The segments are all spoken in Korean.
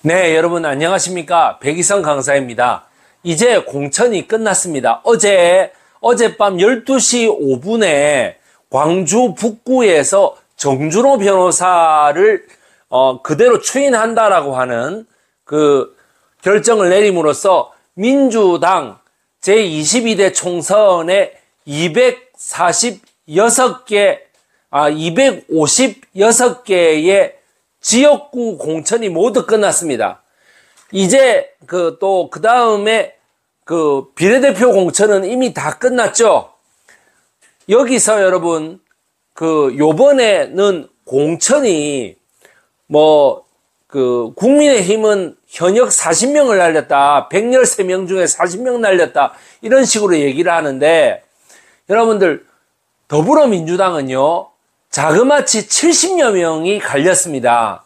네, 여러분 안녕하십니까? 백이성 강사입니다. 이제 공천이 끝났습니다. 어젯밤 12시 5분에 광주 북구에서 정준호 변호사를 그대로 추인한다라고 하는 그 결정을 내림으로써 민주당 제22대 총선에 256개의 지역구 공천이 모두 끝났습니다. 이제 그 다음에 비례대표 공천은 이미 다 끝났죠. 여기서 여러분 요번에는 공천이 국민의힘은 현역 40명을 날렸다. 113명 중에 40명 날렸다. 이런 식으로 얘기를 하는데, 여러분들, 더불어민주당은요, 자그마치 70여 명이 갈렸습니다.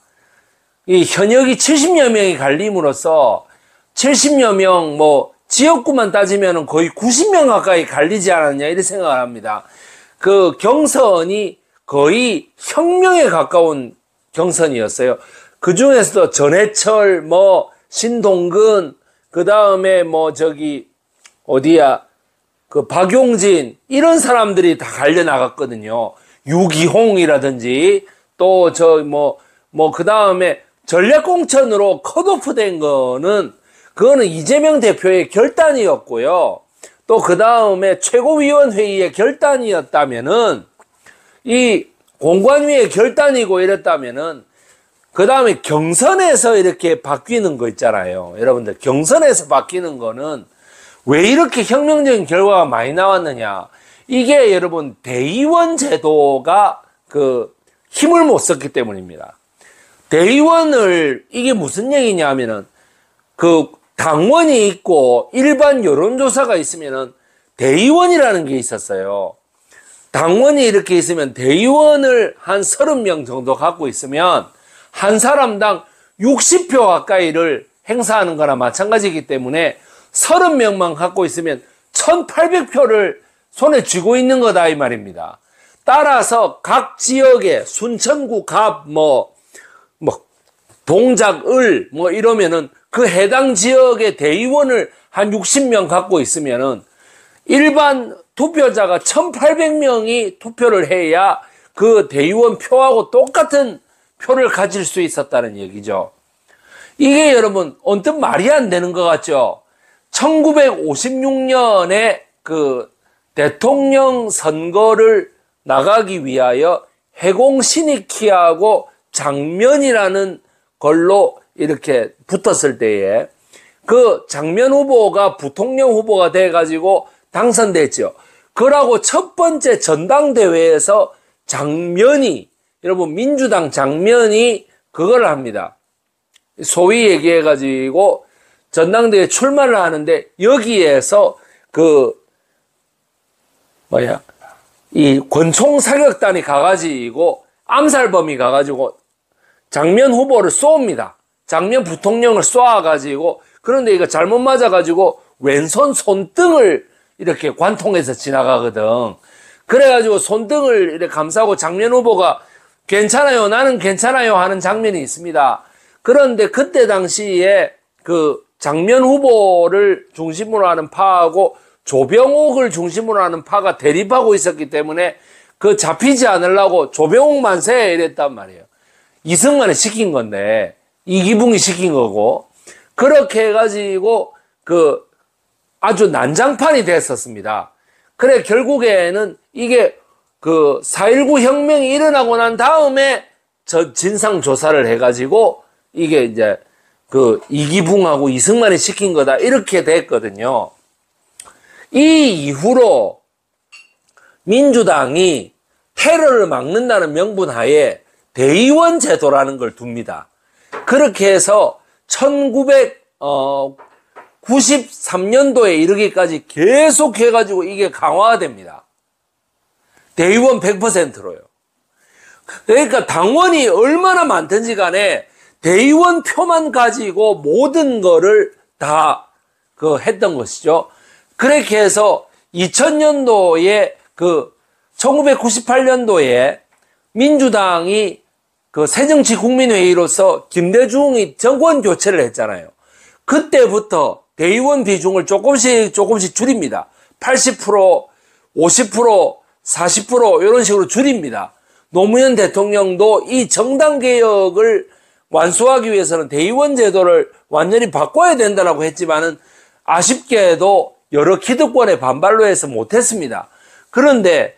이 현역이 70여 명이 갈림으로써 70여 명, 지역구만 따지면 거의 90명 가까이 갈리지 않았냐, 이렇게 생각을 합니다. 그 경선이 거의 혁명에 가까운 경선이었어요. 그 중에서도 전해철, 신동근, 그 다음에 박용진, 이런 사람들이 다 갈려나갔거든요. 유기홍이라든지, 그 다음에 전략공천으로 컷오프 된 그거는 이재명 대표의 결단이었고요. 또 그 다음에 최고위원회의의 결단이었다면은, 이 공관위의 결단이고 이랬다면은, 그 다음에 경선에서 이렇게 바뀌는 거 있잖아요. 여러분들, 경선에서 바뀌는 거는 왜 이렇게 혁명적인 결과가 많이 나왔느냐. 이게 여러분, 대의원 제도가 힘을 못 썼기 때문입니다. 이게 무슨 얘기냐 하면은, 당원이 있고 일반 여론조사가 있으면은 대의원이라는 게 있었어요. 당원이 이렇게 있으면 대의원을 한 30명 정도 갖고 있으면 한 사람당 60표 가까이를 행사하는 거나 마찬가지이기 때문에 30명만 갖고 있으면 1800표를 손에 쥐고 있는 거다, 이 말입니다. 따라서 각 지역에 순천구 갑, 동작, 을, 이러면은 그 해당 지역의 대의원을 한 60명 갖고 있으면은 일반 투표자가 1800명이 투표를 해야 그 대의원 표하고 똑같은 표를 가질 수 있었다는 얘기죠. 이게 여러분, 언뜻 말이 안 되는 것 같죠? 1956년에 대통령 선거를 나가기 위하여 해공신익희하고 장면이라는 걸로 이렇게 붙었을 때에 그 장면 후보가 부통령 후보가 돼가지고 당선됐죠. 그러고 첫 번째 전당대회에서 여러분, 민주당 장면이 그걸 합니다. 소위 얘기해가지고 전당대회 출마를 하는데, 여기에서 이 권총 사격단이 가가지고 암살범이 가가지고 장면 후보를 쏩니다. 장면 부통령을 쏴가지고, 그런데 이거 잘못 맞아가지고 왼손 손등을 이렇게 관통해서 지나가거든. 그래가지고 손등을 이렇게 감싸고 장면 후보가 괜찮아요, 나는 괜찮아요 하는 장면이 있습니다. 그런데 그때 당시에 장면 후보를 중심으로 하는 파하고 조병옥을 중심으로 하는 파가 대립하고 있었기 때문에 잡히지 않으려고 조병옥 만세 이랬단 말이에요. 이승만이 시킨 건데, 이기붕이 시킨 거고, 그렇게 해가지고 아주 난장판이 됐었습니다. 그래, 결국에는 이게 4.19 혁명이 일어나고 난 다음에 진상조사를 해가지고 이게 이제 이기붕하고 이승만이 시킨 거다, 이렇게 됐거든요. 이 이후로 민주당이 테러를 막는다는 명분 하에 대의원 제도라는 걸 둡니다. 그렇게 해서 1993년도에 이르기까지 계속 해가지고 이게 강화됩니다. 대의원 100%로요. 그러니까 당원이 얼마나 많든지 간에 대의원 표만 가지고 모든 거를 다 했던 것이죠. 그렇게 해서 2000년도에 1998년도에 민주당이 그 새정치국민회의로서 김대중이 정권 교체를 했잖아요. 그때부터 대의원 비중을 조금씩 줄입니다. 80%, 50%, 40% 이런 식으로 줄입니다. 노무현 대통령도 이 정당 개혁을 완수하기 위해서는 대의원 제도를 완전히 바꿔야 된다고 했지만은 아쉽게도 여러 기득권의 반발로 해서 못했습니다. 그런데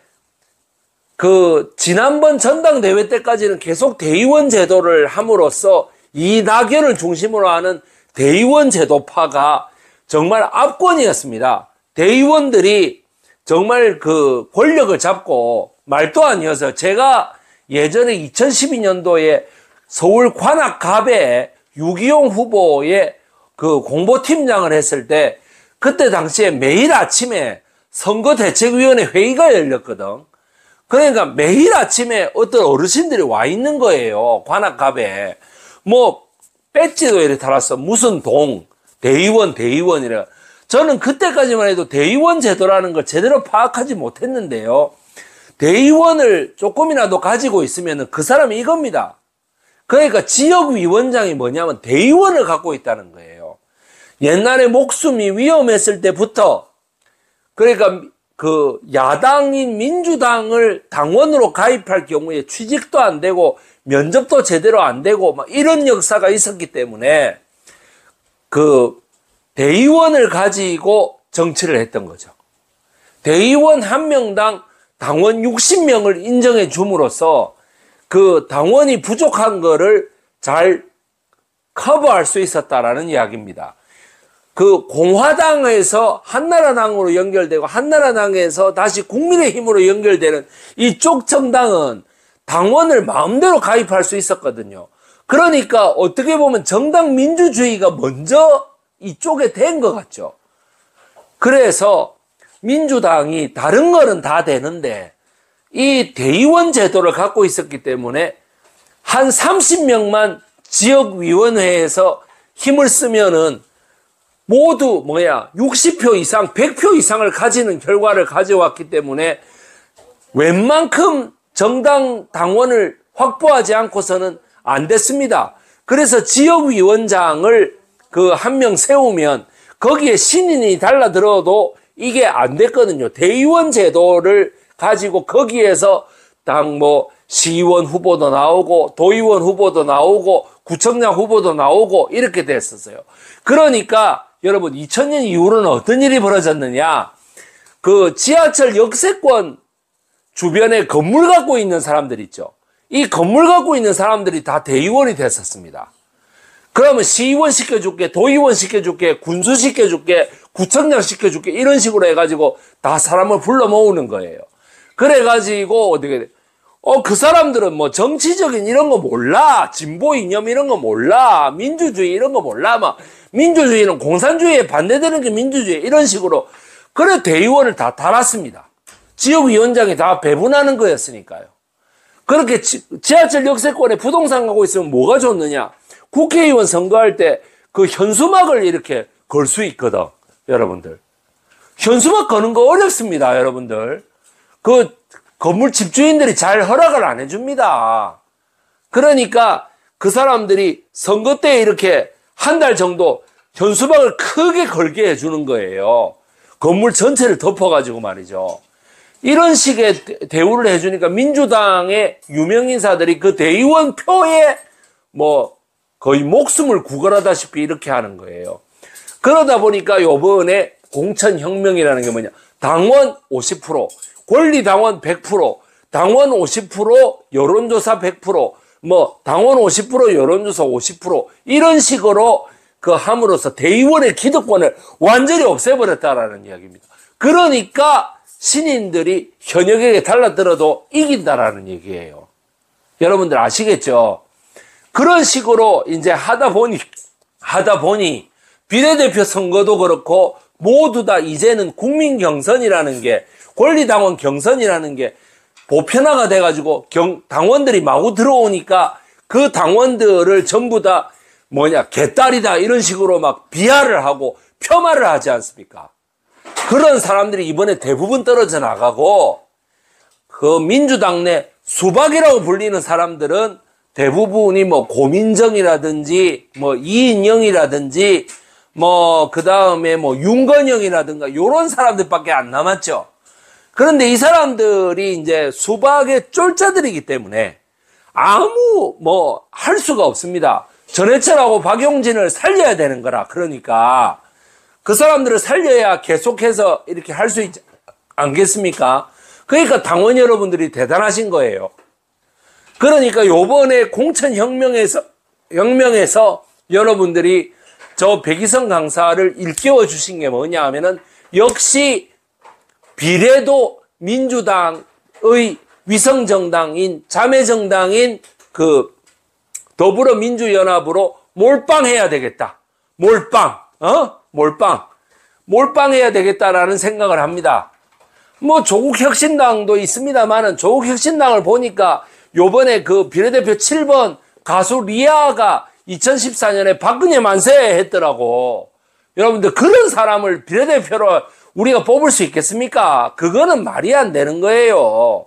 그 지난번 전당대회 때까지는 계속 대의원 제도를 함으로써 이낙연을 중심으로 하는 대의원 제도파가 정말 압권이었습니다. 대의원들이 정말 그 권력을 잡고 말도 아니어서 제가 예전에 2012년도에 서울 관악갑에 유기용 후보의 그 공보팀장을 했을 때 그때 당시에 매일 아침에 선거대책위원회 회의가 열렸거든. 그러니까 매일 아침에 어떤 어르신들이 와 있는 거예요. 관악갑에. 뭐 배지도 이렇게 달았어. 무슨 동, 대의원이라. 저는 그때까지만 해도 대의원 제도라는 걸 제대로 파악하지 못했는데요. 대의원을 조금이라도 가지고 있으면 그 사람이 이겁니다. 그러니까 지역위원장이 뭐냐면 대의원을 갖고 있다는 거예요. 옛날에 목숨이 위험했을 때부터 그러니까 그 야당인 민주당을 당원으로 가입할 경우에 취직도 안 되고 면접도 제대로 안 되고 막 이런 역사가 있었기 때문에 그 대의원을 가지고 정치를 했던 거죠. 대의원 한 명당 당원 60명을 인정해 줌으로써 그 당원이 부족한 거를 잘 커버할 수 있었다라는 이야기입니다. 그 공화당에서 한나라당으로 연결되고 한나라당에서 다시 국민의힘으로 연결되는 이쪽 정당은 당원을 마음대로 가입할 수 있었거든요. 그러니까 어떻게 보면 정당 민주주의가 먼저 이쪽에 된 것 같죠. 그래서 민주당이 다른 거는 다 되는데 이 대의원 제도를 갖고 있었기 때문에 한 30명만 지역위원회에서 힘을 쓰면은 모두 60표 이상, 100표 이상을 가지는 결과를 가져왔기 때문에 웬만큼 정당 당원을 확보하지 않고서는 안 됐습니다. 그래서 지역위원장을 그 한 명 세우면 거기에 신인이 달라들어도 이게 안 됐거든요. 대의원 제도를 가지고 거기에서 당 시의원 후보도 나오고 도의원 후보도 나오고 구청장 후보도 나오고 이렇게 됐었어요. 그러니까 여러분 2000년 이후로는 어떤 일이 벌어졌느냐. 그 지하철 역세권 주변에 건물 갖고 있는 사람들 있죠. 이 건물 갖고 있는 사람들이 다 대의원이 됐었습니다. 그러면 시의원 시켜줄게, 도의원 시켜줄게, 군수 시켜줄게, 구청장 시켜줄게 이런 식으로 해가지고 다 사람을 불러 모으는 거예요. 그래가지고 어떻게 돼? 그 사람들은 정치적인 이런 거 몰라. 진보 이념 이런 거 몰라. 민주주의 이런 거 몰라. 막 민주주의는 공산주의에 반대되는 게 민주주의 이런 식으로. 그래 대의원을 다 달았습니다. 지역위원장이 다 배분하는 거였으니까요. 그렇게 지하철 역세권에 부동산 갖고 있으면 뭐가 좋느냐. 국회의원 선거할 때 그 현수막을 이렇게 걸 수 있거든. 여러분들. 현수막 거는 거 어렵습니다. 여러분들. 그 건물 집주인들이 잘 허락을 안 해줍니다. 그러니까 그 사람들이 선거 때 이렇게 한 달 정도 현수막을 크게 걸게 해주는 거예요. 건물 전체를 덮어가지고 말이죠. 이런 식의 대우를 해주니까 민주당의 유명인사들이 그 대의원 표에 거의 목숨을 구걸하다시피 이렇게 하는 거예요. 그러다 보니까 요번에 공천혁명이라는 게 뭐냐. 당원 50%, 권리당원 100%, 당원 50%, 여론조사 100%, 당원 50%, 여론조사 50% 이런 식으로 그 함으로써 대의원의 기득권을 완전히 없애버렸다라는 이야기입니다. 그러니까 신인들이 현역에게 달라들어도 이긴다라는 얘기예요. 여러분들 아시겠죠? 그런 식으로 이제 하다 보니 비례대표 선거도 그렇고 모두 다 이제는 국민 경선이라는 게 권리당원 경선이라는 게 보편화가 돼가지고 당원들이 마구 들어오니까 그 당원들을 전부 다 개딸이다 이런 식으로 막 비하를 하고 폄하를 하지 않습니까? 그런 사람들이 이번에 대부분 떨어져 나가고 그 민주당 내 수박이라고 불리는 사람들은 대부분이 뭐 고민정이라든지 뭐 이인영이라든지 뭐 그다음에 뭐 윤건영이라든가 요런 사람들밖에 안 남았죠. 그런데 이 사람들이 이제 수박의 쫄자들이기 때문에 아무 뭐 할 수가 없습니다. 전해철하고 박용진을 살려야 되는 거라. 그러니까 그 사람들을 살려야 계속해서 이렇게 할 수 있지 않겠습니까? 그러니까 당원 여러분들이 대단하신 거예요. 그러니까 요번에 공천혁명에서 여러분들이 저 백이성 강사를 일깨워 주신 게 뭐냐 하면은 역시 비례도 민주당의 위성정당인 자매정당인 그 더불어민주연합으로 몰빵해야 되겠다. 몰빵해야 되겠다라는 생각을 합니다. 뭐 조국혁신당도 있습니다만은 조국혁신당을 보니까 요번에 그 비례대표 7번 가수 리아가 2014년에 박근혜 만세 했더라고. 여러분들 그런 사람을 비례대표로 우리가 뽑을 수 있겠습니까? 그거는 말이 안 되는 거예요.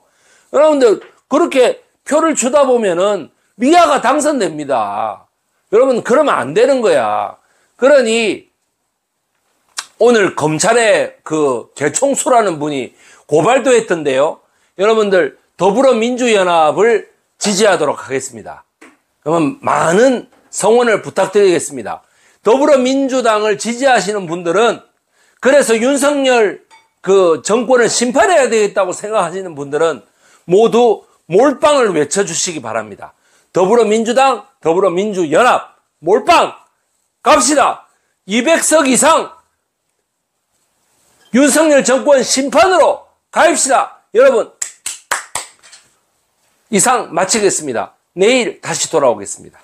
여러분들 그렇게 표를 주다 보면은 리아가 당선됩니다. 여러분 그러면 안 되는 거야. 그러니 오늘 검찰의 그 개총수라는 분이 고발도 했던데요. 여러분들 더불어민주연합을 지지하도록 하겠습니다. 그러면 많은 성원을 부탁드리겠습니다. 더불어민주당을 지지하시는 분들은 그래서 윤석열 그 정권을 심판해야 되겠다고 생각하시는 분들은 모두 몰빵을 외쳐주시기 바랍니다. 더불어민주당, 더불어민주연합, 몰빵! 갑시다! 200석 이상 윤석열 정권 심판으로 가입시다! 여러분, 이상 마치겠습니다. 내일 다시 돌아오겠습니다.